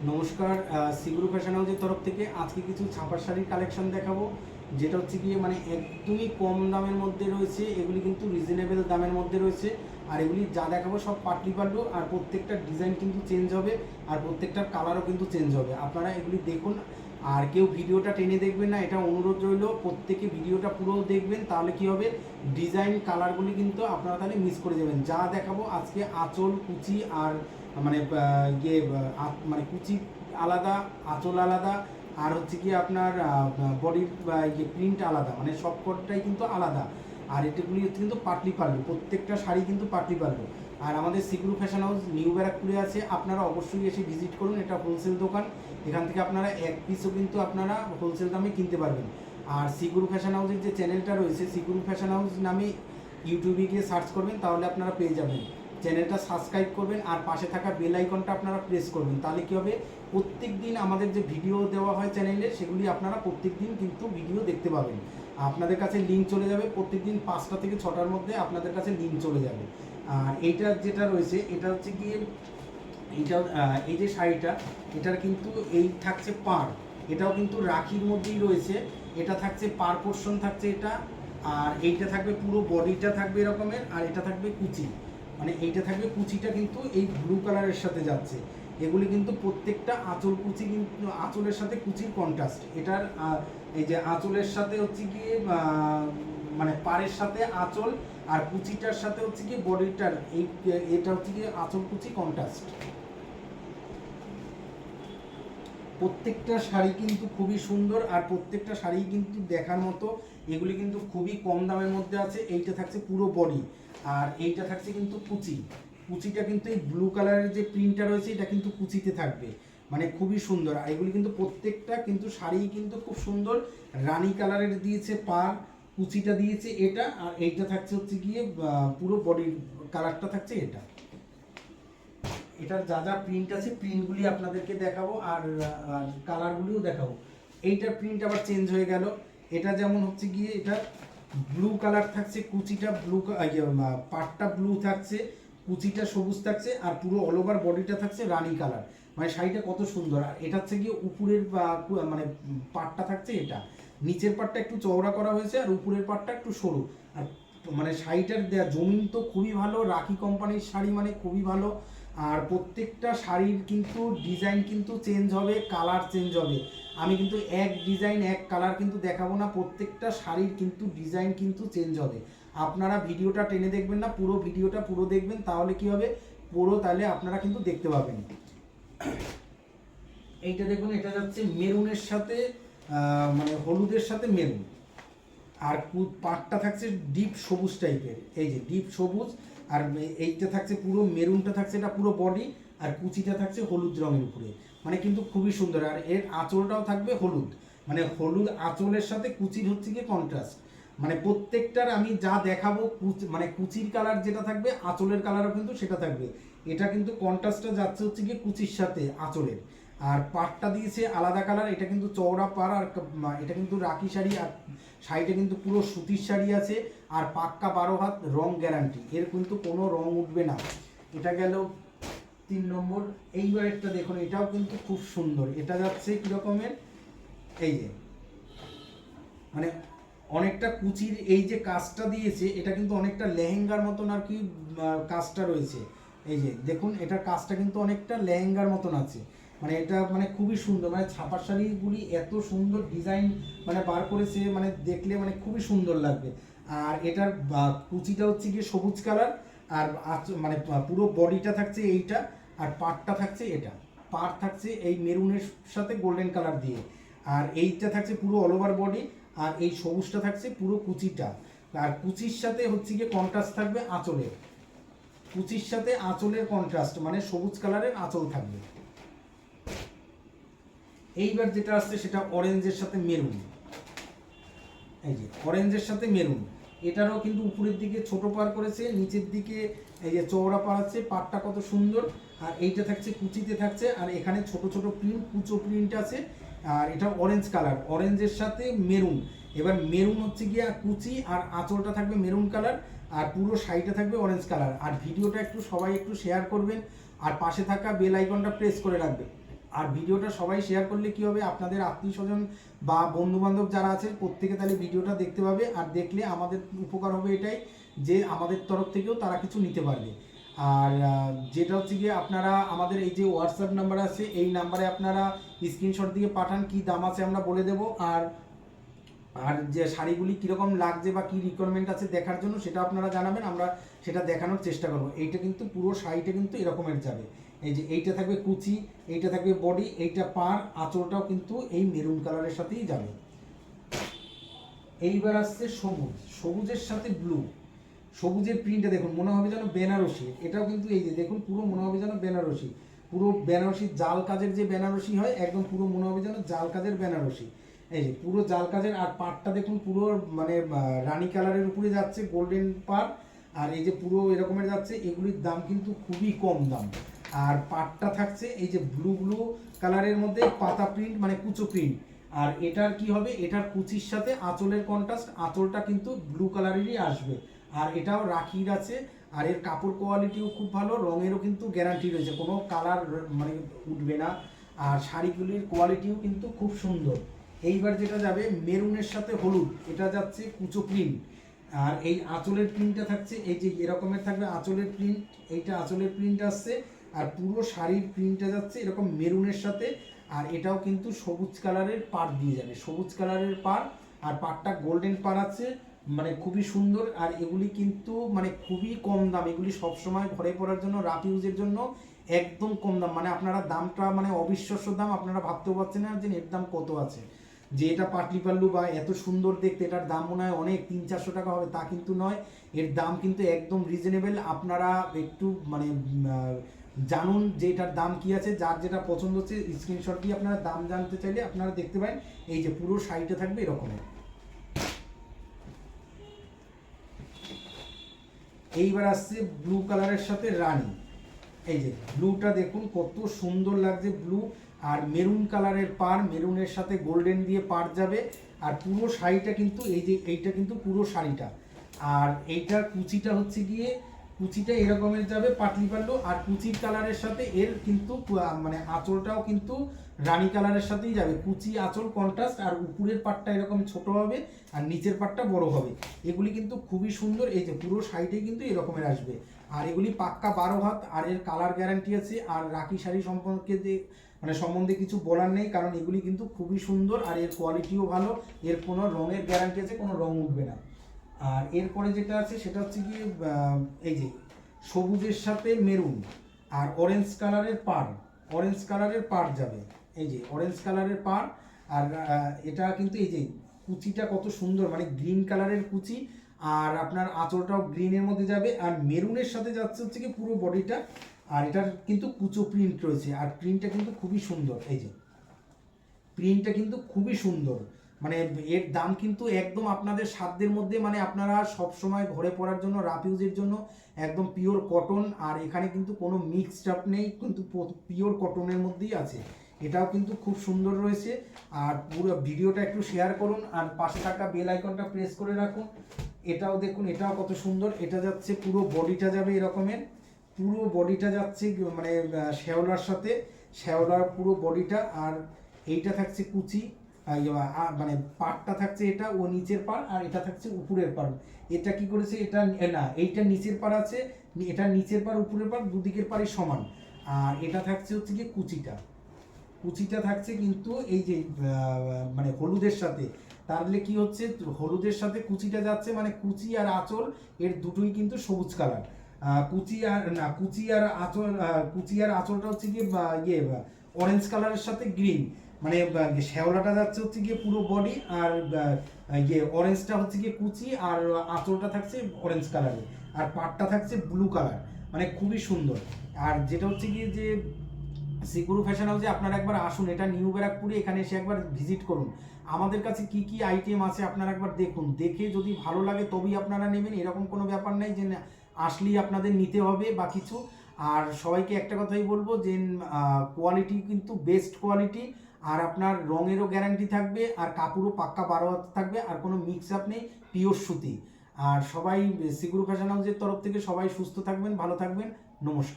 নমস্কার, সিগুরু ফ্যাশন হাউসের তরফ থেকে আজকে কিছু ছাপার শাড়ির কালেকশন দেখাবো, যেটা হচ্ছে গিয়ে মানে একদমই কম দামের মধ্যে রয়েছে। এগুলি কিন্তু রিজনেবল দামের মধ্যে রয়েছে। আর এগুলি যা দেখাবো সব পাটলি পাল্লু, আর প্রত্যেকটা ডিজাইন কিন্তু চেঞ্জ হবে, আর প্রত্যেকটার কালারও কিন্তু চেঞ্জ হবে। আপনারা এগুলি দেখুন, আর কেউ ভিডিওটা টেনে দেখবেন না, এটা অনুরোধ রইল। প্রত্যেকে ভিডিওটা পুরো দেখবেন, তাহলে কি হবে, ডিজাইন কালারগুলি কিন্তু আপনারা তাহলে মিস করে যাবেন। যা দেখাবো আজকে আঁচল কুচি আর মানে মানে কুচি আলাদা, আঁচল আলাদা, আর হচ্ছে কি আপনার বডির প্রিন্ট আলাদা, মানে সবকটাই কিন্তু আলাদা। আর এটাগুলি হচ্ছে কিন্তু পাটলি পাল্লু, প্রত্যেকটা শাড়ি কিন্তু পাটলি পাল্লু। আর আমাদের সিগুরু ফ্যাশন হাউস নিউ ব্যারাকপুরে আছে, আপনারা অবশ্যই এসে ভিজিট করুন। এটা হোলসেল দোকান, এখান থেকে আপনারা এক পিসও কিন্তু আপনারা হোলসেল দামে কিনতে পারবেন। আর সিগুরু ফ্যাশন হাউসের যে চ্যানেলটা রয়েছে, সিগুরু ফ্যাশন হাউস নামে ইউটিউবে গিয়ে সার্চ করবেন, তাহলে আপনারা পেয়ে যাবেন। চ্যানেলটা সাবস্ক্রাইব করবেন আর পাশে থাকা বেল আইকনটা আপনারা প্রেস করবেন, তাহলে কী হবে, প্রত্যেক দিন আমাদের যে ভিডিও দেওয়া হয় চ্যানেলে, সেগুলি আপনারা প্রত্যেক দিন কিন্তু ভিডিও দেখতে পাবেন। আপনাদের কাছে লিঙ্ক চলে যাবে, প্রত্যেক দিন 5টা থেকে 6টার মধ্যে আপনাদের কাছে লিঙ্ক চলে যাবে। আর এইটা যেটা রয়েছে, এটা হচ্ছে গিয়ে এইটা এই যে শাড়িটা, এটার কিন্তু এই থাকছে পাড়, এটাও কিন্তু রাখির মধ্যেই রয়েছে। এটা থাকছে পাড় পোর্শন থাকছে এটা, আর এইটা থাকবে পুরো বডিটা থাকবে এরকমের, আর এটা থাকবে কুচি, মানে এইটা থাকবে কুচিটা কিন্তু এই ব্লু কালারের সাথে যাচ্ছে। এগুলি কিন্তু প্রত্যেকটা আঁচল কুচি, কিন্তু আঁচলের সাথে কুচির কন্ট্রাস্ট। এটার এই যে আঁচলের সাথে হচ্ছে গিয়ে মানে পাড়ের সাথে আঁচল, আর কুচিটার সাথে হচ্ছে গিয়ে বডিটার এটা হচ্ছে গিয়ে আঁচল কুচি কন্ট্রাস্ট। প্রত্যেকটা শাড়ি কিন্তু খুবই সুন্দর, আর প্রত্যেকটা শাড়ি কিন্তু দেখার মতো। এগুলি কিন্তু খুবই কম দামের মধ্যে আছে। এইটা থাকছে পুরো বডি, আর এইটা থাকছে কিন্তু কুচি। কুচিটা কিন্তু এই ব্লু কালারের যে প্রিন্টটা রয়েছে, এটা কিন্তু কুচিতে থাকবে, মানে খুবই সুন্দর। আর এগুলি কিন্তু প্রত্যেকটা কিন্তু শাড়ি কিন্তু খুব সুন্দর। রানী কালারের দিয়েছে পার, কুচিটা দিয়েছে এটা, আর এইটা থাকছে হচ্ছে গিয়ে পুরো বডির কালারটা থাকছে এটা। এটার যা যা প্রিন্ট আছে প্রিন্টগুলি আপনাদেরকে দেখাবো, আর কালারগুলিও দেখাবো। এইটার প্রিন্ট আবার চেঞ্জ হয়ে গেল। এটা যেমন হচ্ছে গিয়ে এটা ব্লু কালার থাকছে, কুচিটা ব্লু, পাটটা ব্লু থাকছে, কুচিটা সবুজ থাকছে, আর পুরো অল ওভার বডিটা থাকছে রানী কালার। মানে শাড়িটা কত সুন্দর। আর এটা হচ্ছে গিয়ে উপরের মানে পাটটা থাকছে এটা, নিচের পাটটা একটু চওড়া করা হয়েছে, আর উপরের পাটটা একটু সরু। আর মানে শাড়িটার দেওয়া জমিন তো খুবই ভালো, রাখি কোম্পানির শাড়ি মানে খুবই ভালো। আর প্রত্যেকটা শাড়ির কিন্তু ডিজাইন কিন্তু চেঞ্জ হবে, কালার চেঞ্জ হবে। আমি কিন্তু এক ডিজাইন এক কালার কিন্তু দেখাবো না, প্রত্যেকটা শাড়ির কিন্তু ডিজাইন কিন্তু চেঞ্জ হবে। আপনারা ভিডিওটা টেনে দেখবেন না, পুরো ভিডিওটা পুরো দেখবেন, তাহলে কি হবে, পুরো তাহলে আপনারা কিন্তু দেখতে পাবেন। এইটা দেখুন, এটা যাচ্ছে মেরুনের সাথে মানে হলুদের সাথে মেরুন, আর পাটটা থাকছে ডিপ সবুজ টাইপের, এই যে ডিপ সবুজ। আর এইটা থাকছে পুরো মেরুনটা থাকছে, এটা পুরো বডি, আর কুচিটা থাকছে হলুদ রঙের উপরে, মানে কিন্তু খুবই সুন্দর। আর এর আঁচলটাও থাকবে হলুদ, মানে হলুদ আঁচলের সাথে কুচির হচ্ছে গিয়ে কন্ট্রাস্ট। মানে প্রত্যেকটার আমি যা দেখাবো মানে কুচির কালার যেটা থাকবে, আঁচলের কালারও কিন্তু সেটা থাকবে। এটা কিন্তু কন্ট্রাস্টটা যাচ্ছে হচ্ছে গিয়ে কুচির সাথে আঁচলের। আর পাটটা দিয়েছে আলাদা কালার, এটা কিন্তু চওড়া পাড়, আর এটা কিন্তু রাখি শাড়ি, আর শাড়িটা কিন্তু পুরো সুতির শাড়ি আছে, আর পাক্কা 12 হাত রং গ্যারান্টি, এর কিন্তু কোনো রং উঠবে না। এটা গেল 3 নম্বর। এইবার একটা দেখুন, এটাও কিন্তু খুব সুন্দর। এটা যাচ্ছে কীরকমের, এই যে মানে অনেকটা কুচির এই যে কাজটা দিয়েছে, এটা কিন্তু অনেকটা লেহেঙ্গার মতন আর কি কাজটা রয়েছে। এই যে দেখুন, এটার কাজটা কিন্তু অনেকটা লেহেঙ্গার মতন আছে, মানে এটা মানে খুবই সুন্দর। মানে ছাপার শাড়িগুলি এত সুন্দর ডিজাইন মানে বার করেছে, মানে দেখলে মানে খুবই সুন্দর লাগবে। আর এটার কুচিটা হচ্ছে গিয়ে সবুজ কালার, আর মানে পুরো বডিটা থাকছে এইটা, আর পাটটা থাকছে এটা, পাট থাকছে এই মেরুনের সাথে গোল্ডেন কালার দিয়ে, আর এইটা থাকছে পুরো অল ওভার বডি, আর এই সবুজটা থাকছে পুরো কুচিটা। আর কুচির সাথে হচ্ছে গিয়ে কন্ট্রাস্ট থাকবে আঁচলের, কুচির সাথে আঁচলের কন্ট্রাস্ট, মানে সবুজ কালারের আঁচল থাকবে। এইবার যেটা আসছে সেটা অরেঞ্জের সাথে মেরুন, এই যে অরেঞ্জের সাথে মেরুন। এটারও কিন্তু উপরের দিকে ছোট পার করেছে, নিচের দিকে এই যে চওড়া পার আছে, পাটটা কত সুন্দর। আর এইটা থাকছে কুচিতে থাকছে, আর এখানে ছোট ছোট প্রিন্ট, কুচো প্রিন্ট আছে। আর এটা অরেঞ্জ কালার, অরেঞ্জের সাথে মেরুন। এবার মেরুন হচ্ছে গিয়ে কুচি, আর আঁচলটা থাকবে মেরুন কালার, আর পুরো শাড়িটা থাকবে অরেঞ্জ কালার। আর ভিডিওটা একটু সবাই একটু শেয়ার করবেন, আর পাশে থাকা বেল আইকনটা প্রেস করে রাখবেন। আর ভিডিওটা সবাই শেয়ার করলে কি হবে, আপনাদের আত্মীয় স্বজন বা বন্ধু বান্ধব যারা আছে প্রত্যেকে তাহলে ভিডিওটা দেখতে পাবে, আর দেখলে আমাদের উপকার হবে এটাই যে আমাদের তরফ থেকেও তারা কিছু নিতে পারবে। আর যেটা হচ্ছে গিয়ে আপনারা আমাদের এই যে হোয়াটসঅ্যাপ নাম্বার আছে এই নাম্বারে আপনারা স্ক্রিনশট দিয়ে পাঠান, কি দাম আছে আমরা বলে দেবো। আর আর যে শাড়িগুলি কীরকম লাগছে বা কী রিকোয়ারমেন্ট আছে দেখার জন্য সেটা আপনারা জানাবেন, আমরা সেটা দেখানোর চেষ্টা করবো। এইটা কিন্তু পুরো শাড়িটা কিন্তু এরকমের যাবে, এই যে এইটা থাকবে কুচি, এইটা থাকবে বডি, এইটা পাড়, আঁচলটাও কিন্তু এই মেরুন কালারের সাথেই যাবে। এইবার আসছে সবুজ, সবুজের সাথে ব্লু। সবুজের প্রিন্টটা দেখুন মনে হবে যেন বেনারসি, এটাও কিন্তু এই যে দেখুন পুরো মনে হবে যেন বেনারসি, পুরো বেনারসি জাল কাজের যে বেনারসি হয় একদম পুরো মনে হবে যেন জাল কাজের বেনারসি। এই যে পুরো জাল কাজের, আর পাড়টা দেখুন পুরো মানে রানী কালারের উপরে যাচ্ছে, গোল্ডেন পাড়, আর এই যে পুরো এরকমের যাচ্ছে। এগুলির দাম কিন্তু খুবই কম দাম। আর পাড়টা থাকছে এই যে ব্লু ব্লু কালারের মধ্যে পাতা প্রিন্ট মানে কুচো প্রিন্ট। আর এটার কি হবে, এটার কুচির সাথে আঁচলের কন্ট্রাস্ট, আঁচলটা কিন্তু ব্লু কালারেরই আসবে। আর এটাও রাখির আছে, আর এর কাপড় কোয়ালিটিও খুব ভালো, রঙেরও কিন্তু গ্যারান্টি রয়েছে, কোনো কালার মানে উঠবে না। আর শাড়িগুলির কোয়ালিটিও কিন্তু খুব সুন্দর। এইবার যেটা যাবে মেরুনের সাথে হলুদ, এটা যাচ্ছে কুচো প্রিন্ট। আর এই আঁচলের প্রিন্টটা থাকছে এই যে এরকমের থাকবে আঁচলের প্রিন্ট, এইটা আঁচলের প্রিন্ট আসছে। আর পুরো শাড়ির প্রিন্টটা যাচ্ছে এরকম মেরুনের সাথে। আর এটাও কিন্তু সবুজ কালারের পাড় দিয়ে যাবে, সবুজ কালারের পাড়, আর পাড়টা গোল্ডেন পাড় আছে, মানে খুবই সুন্দর। আর এগুলি কিন্তু মানে খুবই কম দাম, এগুলি সবসময় ঘরে পরার জন্য রাফ ইউজের জন্য একদম কম দাম, মানে আপনারা দামটা মানে অবিশ্বাস্য দাম, আপনারা ভাবতেও পারছেন না যে এর দাম কত আছে। যে এটা পাটলি পাল্লু বা এত সুন্দর দেখতে, এটার দাম মনে হয় অনেক 300-400 টাকা হবে, তা কিন্তু নয়, এর দাম কিন্তু একদম রিজনেবল। আপনারা একটু মানে জানুন যে এটার দাম কি আছে, যার যেটা পছন্দ হচ্ছে স্ক্রিনশট দিয়ে আপনারা দাম জানতে চাইলে আপনারা দেখতে পারেন। এই যে পুরো শাড়িটা থাকবে এরকমের। এইবার আসছে ব্লু কালারের সাথে রানী, এই যে ব্লুটা দেখুন কত সুন্দর লাগছে ব্লু। আর মেরুন কালারের পাড়, মেরুনের সাথে গোল্ডেন দিয়ে পাড় যাবে। আর পুরো শাড়িটা কিন্তু এই যে এইটা কিন্তু পুরো শাড়িটা। আর এইটার কুচিটা হচ্ছে গিয়ে কুচিটা এরকমের যাবে পাটলি পাল্লু, আর কুচির কালারের সাথে এর কিন্তু মানে আঁচলটাও কিন্তু রানী কালারের সাথেই যাবে, কুচি আঁচল কন্ট্রাস্ট। আর উপরের পাটটা এরকম ছোট হবে আর নিচের পাটটা বড় হবে। এগুলি কিন্তু খুবই সুন্দর, এই যে পুরো শাড়িটাই কিন্তু এরকমের আসবে। আর এগুলি পাক্কা 12 হাত, আর এর কালার গ্যারান্টি আছে। আর রাখি শাড়ি সম্পর্কে যে মানে সম্বন্ধে কিছু বলার নেই, কারণ এগুলি কিন্তু খুবই সুন্দর, আর এর কোয়ালিটিও ভালো, এর কোনো রঙের গ্যারান্টি আছে, কোনো রঙ উঠবে না। আর এরপরে যেটা আছে সেটা হচ্ছে কি এই যে সবুজের সাথে মেরুন আর অরেঞ্জ কালারের পাড়, অরেঞ্জ কালারের পাড় যাবে, এই যে অরেঞ্জ কালারের পাড়। আর এটা কিন্তু এই যে কুচিটা কত সুন্দর, মানে গ্রিন কালারের কুচি, আর আপনার আঁচলটাও গ্রিনের মধ্যে যাবে। আর মেরুনের সাথে যাচ্ছে হচ্ছে কি পুরো বডিটা। আর এটার কিন্তু কুচো প্রিন্ট রয়েছে, আর প্রিন্টটা কিন্তু খুবই সুন্দর, এই যে প্রিন্টটা কিন্তু খুবই সুন্দর। মানে এর দাম কিন্তু একদম আপনাদের সাধ্যের মধ্যে, মানে আপনারা সব সময় ঘরে পরার জন্য রাফ ইউজের জন্য একদম পিওর কটন। আর এখানে কিন্তু কোনো মিক্সড আপ নেই, কিন্তু পিওর কটনের মধ্যেই আছে। এটাও কিন্তু খুব সুন্দর রয়েছে। আর পুরো ভিডিওটা একটু শেয়ার করুন, আর পাশে থাকা বেল আইকনটা প্রেস করে রাখুন। এটাও দেখুন, এটাও কত সুন্দর, এটা যাচ্ছে পুরো বডিটা যাবে এরকমের, পুরো বডিটা যাচ্ছে মানে শ্যাওলার সাথে, শ্যাওলার পুরো বডিটা। আর এইটা থাকছে কুচি, মানে পাড়টা থাকছে এটা ও নিচের পাড়, আর এটা থাকছে উপরের পাড়। এটা কি করেছে, এটা না এইটা নিচের পাড় আছে, এটা নিচের পাড় উপরের পাড় দুদিকের পাড়ই সমান। আর এটা থাকছে হচ্ছে কি কুচিটা, কুচিটা থাকছে কিন্তু এই যে মানে হলুদের সাথে। তাহলে কি হচ্ছে, হলুদের সাথে কুচিটা যাচ্ছে, মানে কুচি আর আঁচল এর দুটোই কিন্তু সবুজ কালার। কুচি আর না কুচি আর আঁচল, কুচি আর আঁচলটা হচ্ছে গিয়ে ইয়ে অরেঞ্জ কালারের সাথে গ্রিন, মানে শ্যাওলাটা যাচ্ছে হচ্ছে গিয়ে পুরো বডি, আর ইয়ে অরেঞ্জটা হচ্ছে গিয়ে কুচি, আর আঁচলটা থাকছে অরেঞ্জ কালারের, আর পাড়টা থাকছে ব্লু কালার, মানে খুবই সুন্দর। আর যেটা হচ্ছে গিয়ে যে সিগুরু ফ্যাশন হাউসে আপনারা একবার আসুন, এটা নিউ ব্যারাকপুরে, এখানে এসে একবার ভিজিট করুন। আমাদের কাছে কি কি আইটেম আছে আপনারা একবার দেখুন, দেখে যদি ভালো লাগে তবেই আপনারা নেবেন, এরকম কোনো ব্যাপার নেই যে আসলেই আপনাদের নিতে হবে বা কিছু। আর সবাইকে একটা কথাই বলবো যে কোয়ালিটি কিন্তু বেস্ট কোয়ালিটি, আর আপনার রঙেরও গ্যারান্টি থাকবে, আর কাপড়ও পাক্কা 12 হাত থাকবে, আর কোনো মিক্স আপ নেই, পিওর সুতি। আর সবাই সিগুরু ফ্যাশন হাউসের তরফ থেকে সবাই সুস্থ থাকবেন, ভালো থাকবেন, নমস্কার।